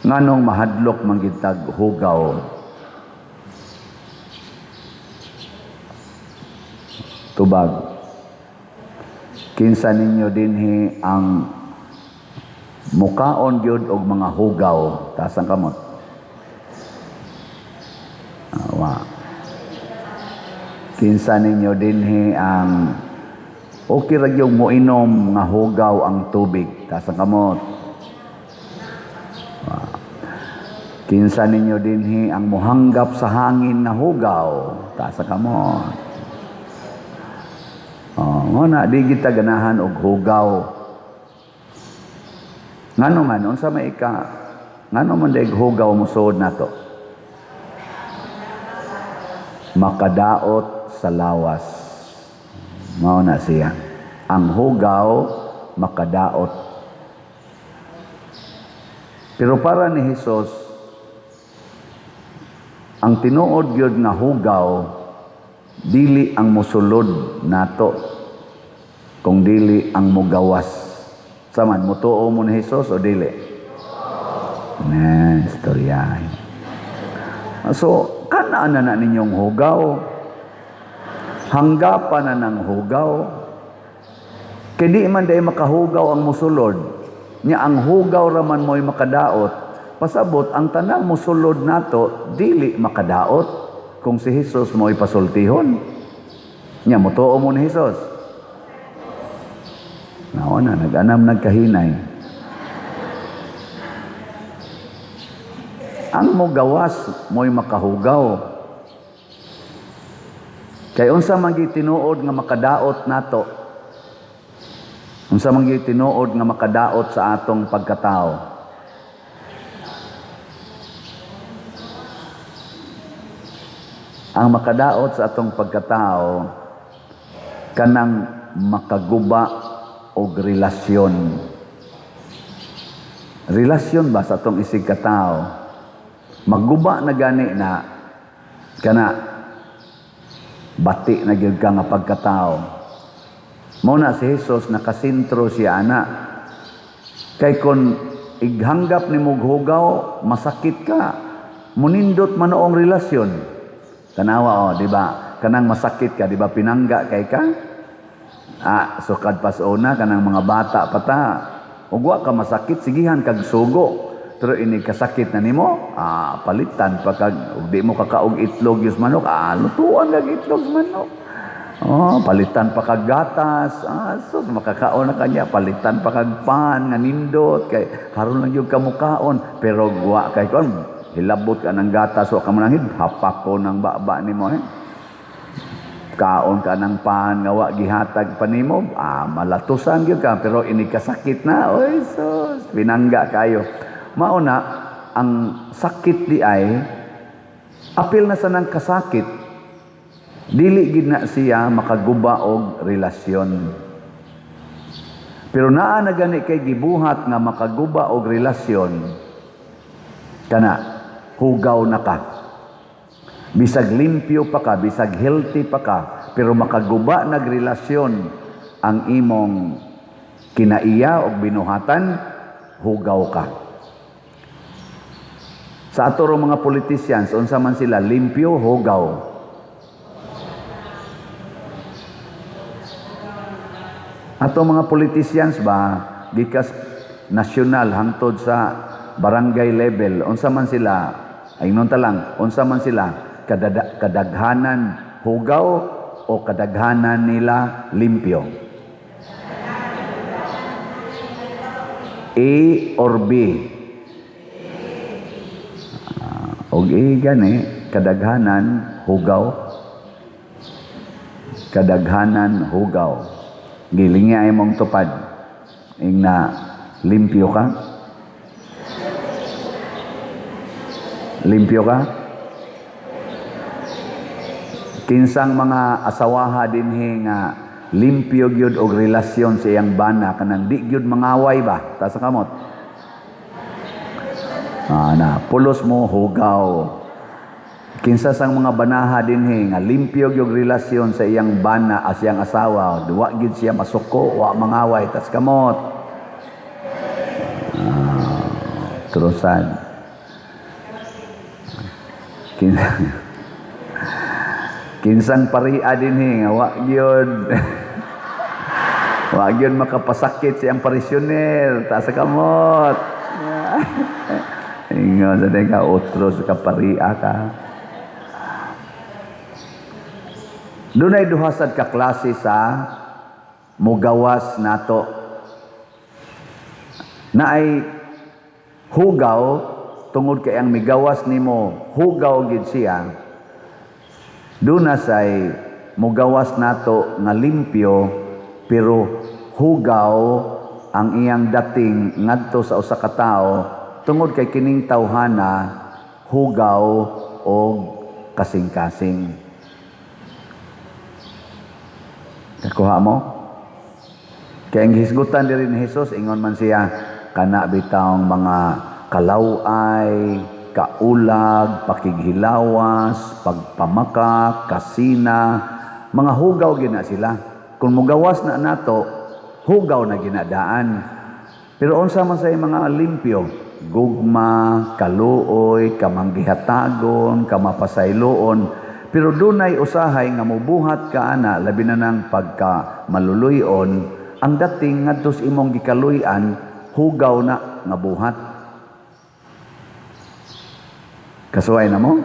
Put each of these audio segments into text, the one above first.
Nganong mahadlok manggitag hugaw? Tubag. Kinsa ninyo dinhi ang mukaon gyud og mga hugaw, taas ang kamot. Kinsa ninyo dinhi ang okay ra gyud moinom nga hugaw ang tubig, taas ang kamot. Kinsa ninyo dinhi ang muhanggap sa hangin na hugaw, taas ang kamot. Ngana di kita ganahan og hugaw. Ngano man unsa may ngano man daig hugaw musod nato? Makadaot sa lawas. Mao na siya. Ang hugaw makadaot. Pero para ni Hesus, ang tinuod gyud nga hugaw dili ang mosulod nato, kung dili ang mugawas. Saman mutuo mo ni Hesus o dili? Istorya. So, kanaan na ninyong hugaw. Hanggapan na ng hugaw. Kaya di man day makahugaw ang musulod. Nya ang hugaw raman mo'y makadaot. Pasabot, ang tanang musulod nato, dili makadaot kung si Hesus mo'y pasultihon. Nya, mutuo mo ni Hesus. Nauna, nag-anam nagkahinay. Ang mugawas mo'y makahugaw. Kaya unsa man gyud tinuod nga makadaot nato. Unsa man gyud tinuod nga makadaot sa atong pagkatao. Ang makadaot sa atong pagkatao kanang makaguba og relasyon. Relasyon ba sa atong isig katao? Magguba na gani na kana bati na gyud ka nga pagkatao. Mao na si Hesus nakasentro siya ana. Kay kon ighanggap ni mog hugaw, masakit ka. Munindot man noong relasyon. Tanawa di ba? Kanang masakit ka, di ba pinangga kay ka? Sukad pas una kanang mga bata pata. Ugwa ka masakit, sigihan kag sugo. Pero ini kasakit na nimo, palitan pa kag di mo kakaog itlog yus manok, lutuan kag itlog manok. Palitan pa kag gatas, so makakaon na kanya, palitan pa kag pan nga nindot kay haron lang yung kamukaon, pero guwa kay kon hilabot ka ng gatas o ka manangid, hapak ko ng baba nimo kaon ka ng pan nga wa gihatag pa nimo, malatusan gyud ka, pero ini kasakit na, oy sus, pinangga kayo. Mauna, ang sakit di ay, apil na sa nang kasakit, dili gid na siya makaguba og relasyon. Pero naa na gani kay gibuhat nga makaguba og relasyon, kana, hugaw na ka. Bisag limpyo pa ka, bisag healthy pa ka, pero makaguba nag relasyon ang imong kinaiya og binuhatan, hugaw ka. Sa ato ro mga politicians, unsa man sila, limpyo, hugaw. Ato mga politicians ba, gikas nasyonal hangtod sa barangay level, unsa man sila, ay nunta lang, unsa man sila, kadaghanan hugaw o kadaghanan nila limpyo? A or B? Og gani, kadaghanan hugaw. Kadaghanan hugaw. Gilingi ay mong tupad. Ing na limpyo ka? Limpyo ka? Kinsang mga asawaha dinhi nga limpyo gyud og relasyon sa iyang bana kanang di gyud mangaway ba? Ta sa kamot. Pulos mo hugaw. Kinsa sang mga banaha dinhi nga limpyo gyud relasyon sa iyang bana as iyang asawa, wa gyud siya masuko, wa mangaway tas kamot. utrosan. Kinsang paria din nga wa gyud wa gyud makapasakit siyang parisyoner ta sa kamot. Ingon sa ka utros ka paria ka. Dunay duha sad ka klase sa mugawas nato. Naay hugaw tungod kay ang migawas nimo hugaw gid siya. Duna say mugawas nato nga limpyo pero hugaw ang iyang dating ngadto sa usa ka tawo tungod kay kining tawhana hugaw o kasing-kasing. Nakuha mo? Kaya ang hisgutan diri ni Jesus ingon man siya kana bitawng mga kalaway, kaulag, pakighilawas, pagpamaka, kasina, mga hugaw gina sila. Kung mugawas na nato, hugaw na ginadaan. Pero unsa man sa mga limpyo, gugma, kaluoy, kamanggihatagon, kamapasayloon, pero dunay usahay nga mubuhat ka ana labi na ng pagka maluluyon, ang dating ngadto sa imong gikaluyan, hugaw na nga buhat. Kasuway na mo?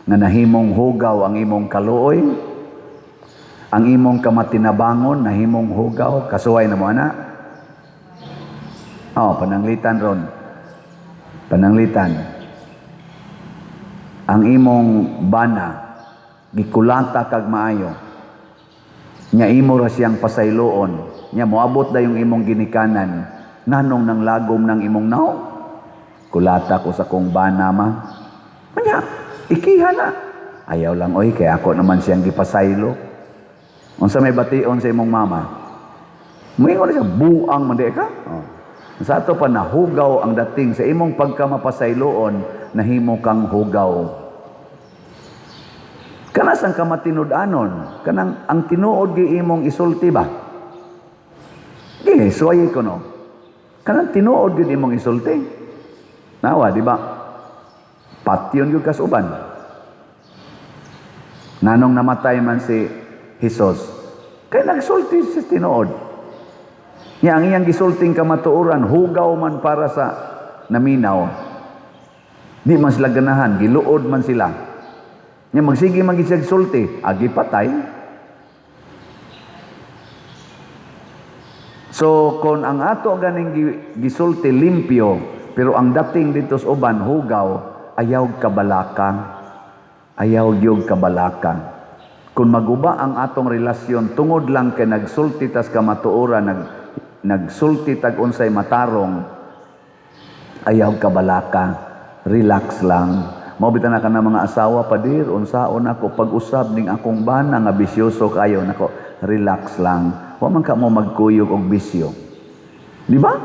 Nga nahimong hugaw ang imong kaluoy, ang imong kamatinabangon, nahimong hugaw, kasuway na mo, ana? Pananglitan ron. Pananglitan. Ang imong bana, gikulata kag maayo. Nya imo ra siyang pasayloon. Nya moabot da yung imong ginikanan. Nanong nang lagom ng imong naong. Kulata ko sa kong bana ma. Nya, ikiha na. Ayaw lang, oy, kaya ako naman siyang gipasaylo. Unsa may bation sa imong mama? Moingon siya, buang man di ka? Sa ato pa nahugaw ang dating sa imong pagkamapasayloon, nahimo kang hugaw. Kanas ang kamatinud-anon, kanang ang tinuod gi imong isulti ba? Suway ko no. Kanang tinuod gi imong isulti. Nawa, di ba? Patyon yung kasuban. Nanong namatay man si Jesus, kaya nagsulti sa tinuod. Nya ang iyang gisulting kamatuoran, hugaw man para sa naminaw. Di man sila ganahan, giluod man sila. Nya magsige magisig sulti, agi patay. So kung ang ato ganing gisulti limpyo, pero ang dating dito sa uban hugaw, ayaw kabalaka. Ayaw gyud kabalaka. Kung maguba ang atong relasyon tungod lang kay nagsulti tas kamatuoran, nagsulti tag unsay matarong, ayaw kabalaka. Relax lang. Mabitan na ka ng mga asawa padir, unsaon ako pag-usab ning akong bana nga bisyoso kayo nako, relax lang. Wa man ka mo magkuyog og bisyo. Di ba?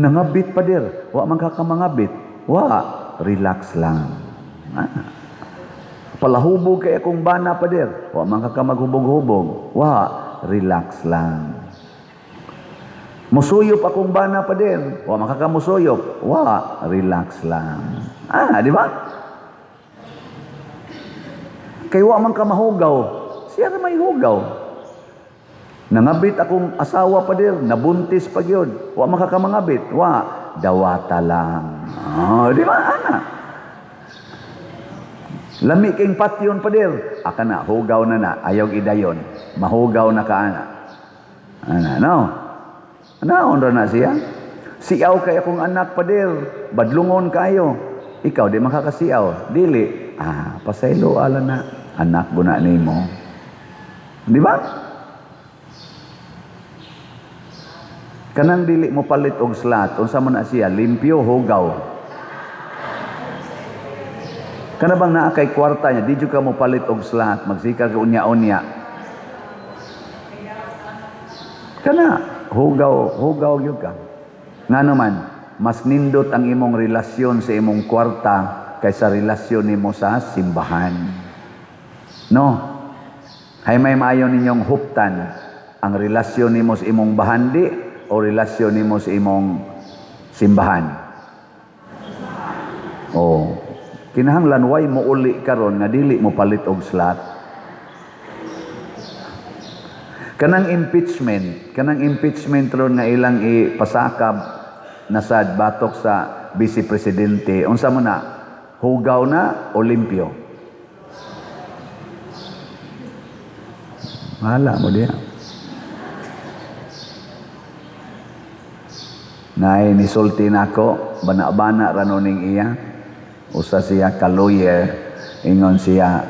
Nangabit padir, wa man ka mangabit. Wa, relax lang. Palahubog kay akong bana padir, wa man ka maghubog-hubog. Wa, relax lang. Musuyop akong bana padir, wa man ka musuyop. Wa, relax lang. Di ba? Kay wa man ka mahugaw, siya na may hugaw. Nangabit akong asawa pa dir, nabuntis pa gyud. Wa man ka mangabit, wa, dawata lang. Di ba, ana? Lami king patyon pa dir, aka na, hugaw na, ayaw idayon. Mahugaw na ka, ana. Ana, no? Anaon ra na siya? Siyaw kay akong anak pa dir, badlungon kayo. Ikaw di makakasiyaw, dili. Pasaylo ala na, anak guna nimo. Di ba? Kanang dili mo palit og slat, unsa man na siya, limpyo hugaw. Kana bang naa kay kwarta niya, di jud ka mo palit og slat, magsikag unya-unya. Kana hugaw gyud ka. Ngano man, mas nindot ang imong relasyon sa imong kwarta kaysa relasyon nimo sa simbahan. No? Hay may maayo ninyong huptan ang relasyon nimo sa imong bahandi o relasyon nimo sa imong simbahan. Oh, kinahanglan way mo uli karon nga dili mo palit og slot. Kanang impeachment ron nga ilang ipasakab na sad batok sa Vice Presidente, unsa man na, hugaw na o limpyo? Mahala mo diya. Nay nisulti nako, bana-bana ranuning iya. Usa siya ka lawyer, ingon siya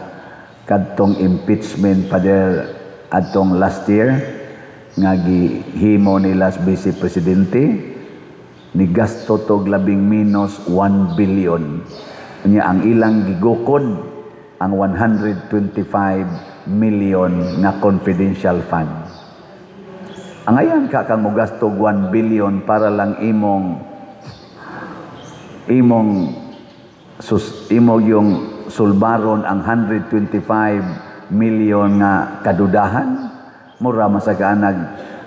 kadtong impeachment pader adtong last year nga gihimo nila sa Vice Presidente, ni gasto tog labing minus 1 billion. Unya ang ilang gigukod ang 125 million nga confidential fund. Ang ayan ka kang mogastog 1 billion para lang imong yung sulbaron ang 125 million nga kadudahan. Mura masaganag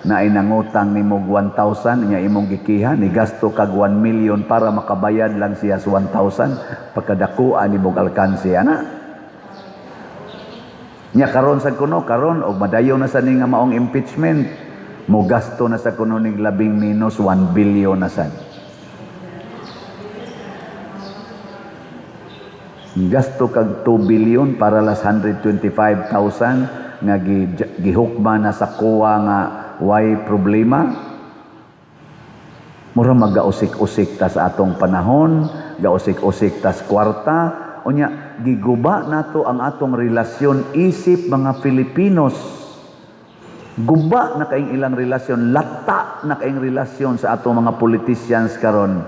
na inangutang nimo 1,000 nya imong gikihan ni gasto kag 1 million para makabayad lang siya sa 1,000 pagkadakuan nimo alkanse ana. Nya karon sa kuno karon og madayon na sa ni nga maong impeachment, mo gasto na sa kuno ning labing minus 1 billion na sad. Gasto kag 2 billion para las 125,000 nga gihukma na sa kuwa nga way problema. Mura magausik-usik ta sa atong panahon, gausik-usik ta sa kwarta, unya giguba nato ang atong relasyon isip mga Filipinos. Guba na kaing ilang relasyon, lata na kaing relasyon sa atong mga politicians karon.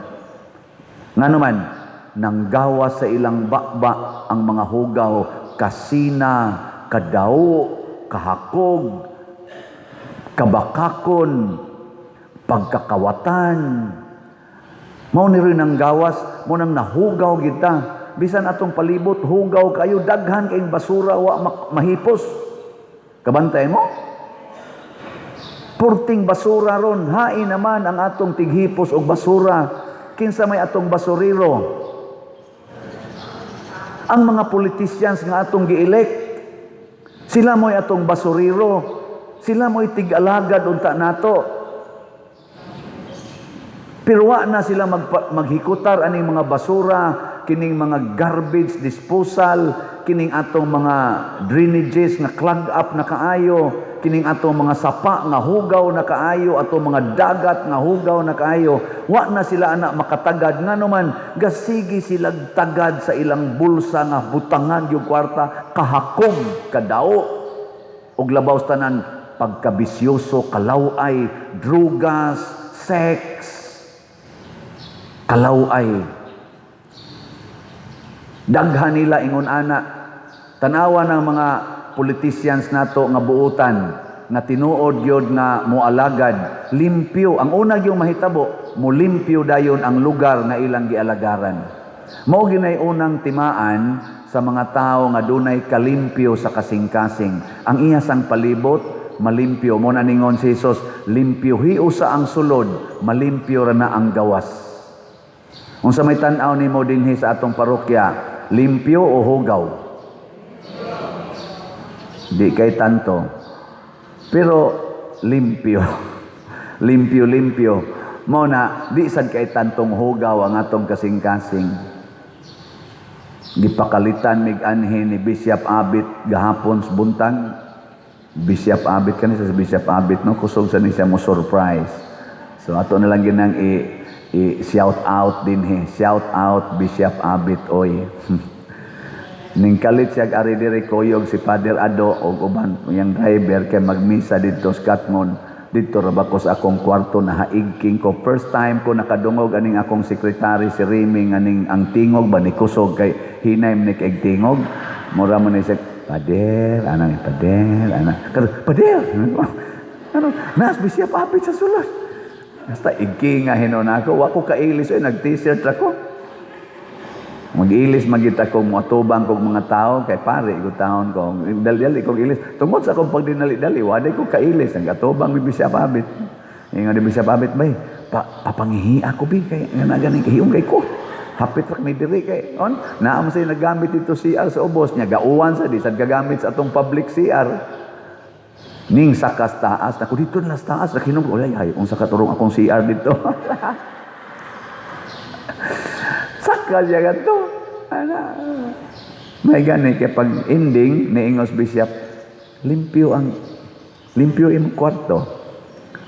Nganuman, nanggawa sa ilang bakba ang mga hugaw, kasina, kadao, kahakog, kabakakon, pagkakawatan. Mao ni rin ang gawas, mo nang nahugaw kita. Bisan atong palibot, hugaw kayo, daghan kayong basura, wa mahipos. Kabantay mo? Purting basura ron, hain naman ang atong tighipos o basura. Kinsa may atong basuriro? Ang mga politicians nga atong gi-elect, sila mo'y atong basuriro. Sila mo'y tig-alagad unta nato. Pero wa na sila maghikutar aning mga basura, kining mga garbage disposal, kining atong mga drainages nga clog up na kaayo, kining atong mga sapa nga hugaw na kaayo, atong mga dagat nga hugaw na kaayo. Wa na sila anak makatagad nganuman, gasigi sila tagad sa ilang bulsa nga butangan yung kwarta, kahakog, kadao, og labaw tanan pagkabisyoso, kalaway, drugas, sex, kalaway. Daghan nila ingon ana, tanawa ng mga politicians nato nga buutan nga tinuod gyud nga moalagad, limpyo. Ang una gyud mahitabo, mo limpyo dayon ang lugar nga ilang gialagaran. Mao ginay unang timaan sa mga tao nga dunay kalimpyo sa kasing-kasing. Ang iyasang palibot malimpyo. Mo na ningon si Jesus, limpyo hiusa ang sulod, malimpyo ra na ang gawas. Unsa may tan-aw nimo dinhi sa atong parokya, limpyo o hugaw? Di kay tanto. Pero limpyo. Limpyo. Mo na, di sad kay tantong hugaw ang atong kasing-kasing. Gipakalitan mig anhi ni Bishop Abit gahapon sa buntag. Bishop Abit kanisa sa Bishop Abit, no? Kusog sa ni siya mo surprise. So ato na lang ginang shout out din he. Shout out Bishop Abit oy. Ning kalit siya ari diri koyog si Father Ado og uban yang driver kay magmisa didto sa Katmon. Didto ra ba ko sa akong kwarto na haigking ko. First time ko nakadungog aning akong secretary si Remy aning ang tingog ba ni kusog kay hinay ni kay tingog. Mura mo ni siya, Pader, ana. Pader. Ano? Nas Bishop Abit sa sulas. Basta igking nga hinon ako, wa ko kailis oy nag-t-shirt ako. Mag-ilis magita ko mo atubang kog mga tao kay pare ko taon ko. Dali kog ilis. Tungod sa akong pagdinali-dali, waday ko kailis ang atubang ni Bishop Abit. Ingon ni Bishop Abit bay, papangihi ako bi kay nga ganing kahiyong kay ko. Hapit rak may diri kay on naam say nagamit ito CR sa ubos niya gauwan sa di sad gagamit sa atong public CR ning sakas taas nako dito na sa taas nakinom ko ay unsa ka turong akong CR dito sakal ya ganto ana may gani kay pag ending ni ingos bishop limpyo imong kwarto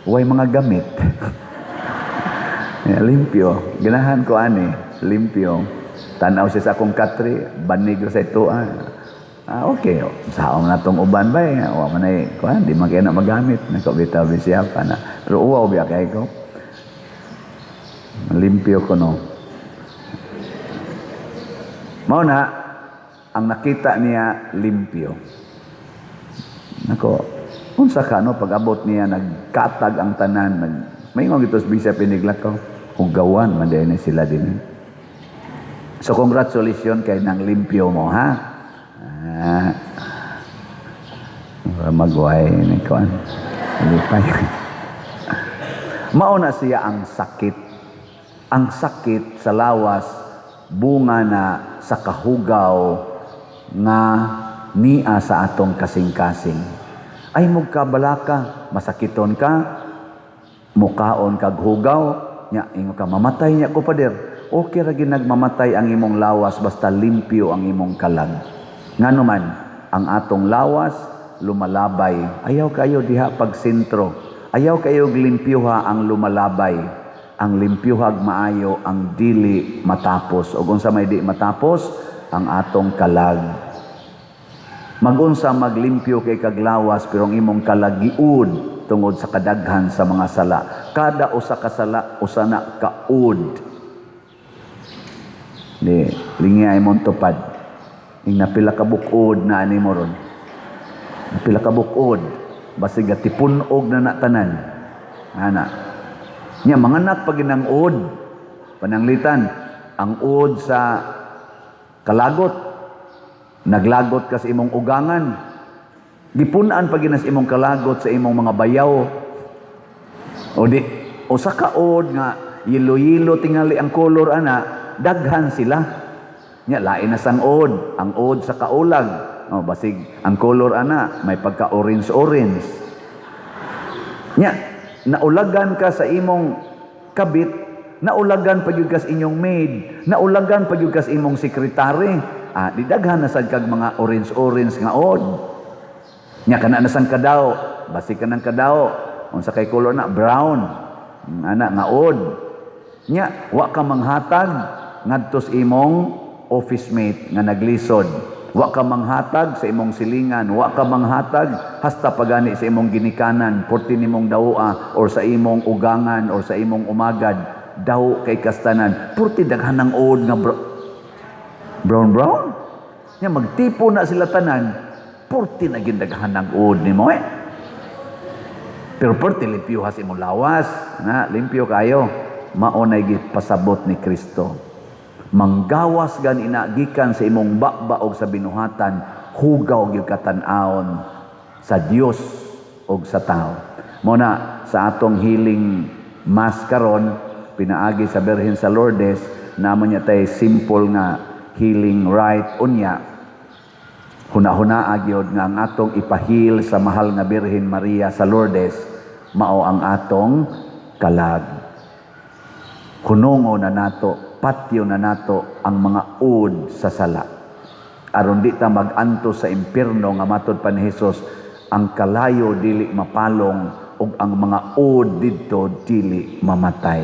way mga gamit limpyo ganahan ko ani limpyo. Tanaw siya sa akong katri, banig sa ito. Okay. Saong na itong uban ba eh. Huwag man ay, di man kaya na magamit. Nakabitaw siya pa na. Pero uwaw biya kaya ko. Limpyo ko no. Mauna, ang nakita niya, limpyo. Nako, unsa ka no, pag-abot niya, nagkatag ang tanan. May ngong ito sa piniglat ko. Hugawan, mandayan sila din. So, congratulations kay nang limpyo mo, ha? Magway ni Kuan. Lipay. Mauna siya ang sakit. Ang sakit sa lawas, bunga na sa kahugaw nga niya sa atong kasing-kasing. Ay magkabalaka, masakiton ka, mukaon kag hugaw, nya ingo ka mamatay niya ko pader. Okay ra ginagmamatay ang imong lawas basta limpyo ang imong kalag. Ngano man ang atong lawas lumalabay. Ayaw kayo diha pag sentro. Ayaw kayo limpyuha ang lumalabay. Ang limpyuhag maayo ang dili matapos. O unsa may di matapos ang atong kalag. Magunsa maglimpyo kay kaglawas pero ang imong kalag giud tungod sa kadaghan sa mga sala. Kada usa ka sala usa na kaud. Di, lingi ay mong tupad. Yung napila ka bukod na ani mo ron. Napila ka bukod. Basig tipunog na natanan. Ana. Nya, manganak pag inang od. Pananglitan. Ang od sa kalagot. Naglagot ka sa imong ugangan. Gipunaan pag inas imong kalagot sa imong mga bayaw. O di, o sa kaod nga, yilo-yilo tingali ang kolor ana, daghan sila. Nya lain na sang od, ang od sa kaulag. Oh, basig ang color ana may pagka orange. Nya naulagan ka sa imong kabit, naulagan pa gyud ka sa inyong maid, naulagan pa gyud ka sa imong sekretary. Di daghan na sad kag mga orange nga od. Nya kana na sang kadaw, basig kanang kadaw. Unsa kay color na brown. Ana nga od. Nya wa ka manghatag ngadto sa imong office mate nga naglisod. Wa ka manghatag sa imong silingan, wa ka manghatag hasta pagani sa imong ginikanan, porti nimong dawua or sa imong ugangan or sa imong umagad, daw kay kastanan. Porti daghan ng od nga brown. Nya magtipo na sila tanan, porti na gindaghan ng od nimo eh. Pero porti limpyo has imong lawas, na limpyo kayo. Maunay gipasabot ni Kristo. Manggawas gan inagikan sa imong bakba og sa binuhatan, hugaw gyud katan-awon sa Dios og sa tao. Muna sa atong healing mass karon pinaagi sa Birhen sa Lourdes, naman niya tay simple nga healing rite unya. Hunahuna gyud nga ang atong ipahil sa mahal nga Birhen Maria sa Lourdes mao ang atong kalag. Hunungo na nato, patyo na nato ang mga ud sa sala. Aron di ta maganto sa impierno nga matod pa ni Hesus, ang kalayo dili mapalong ug ang mga ud didto dili mamatay.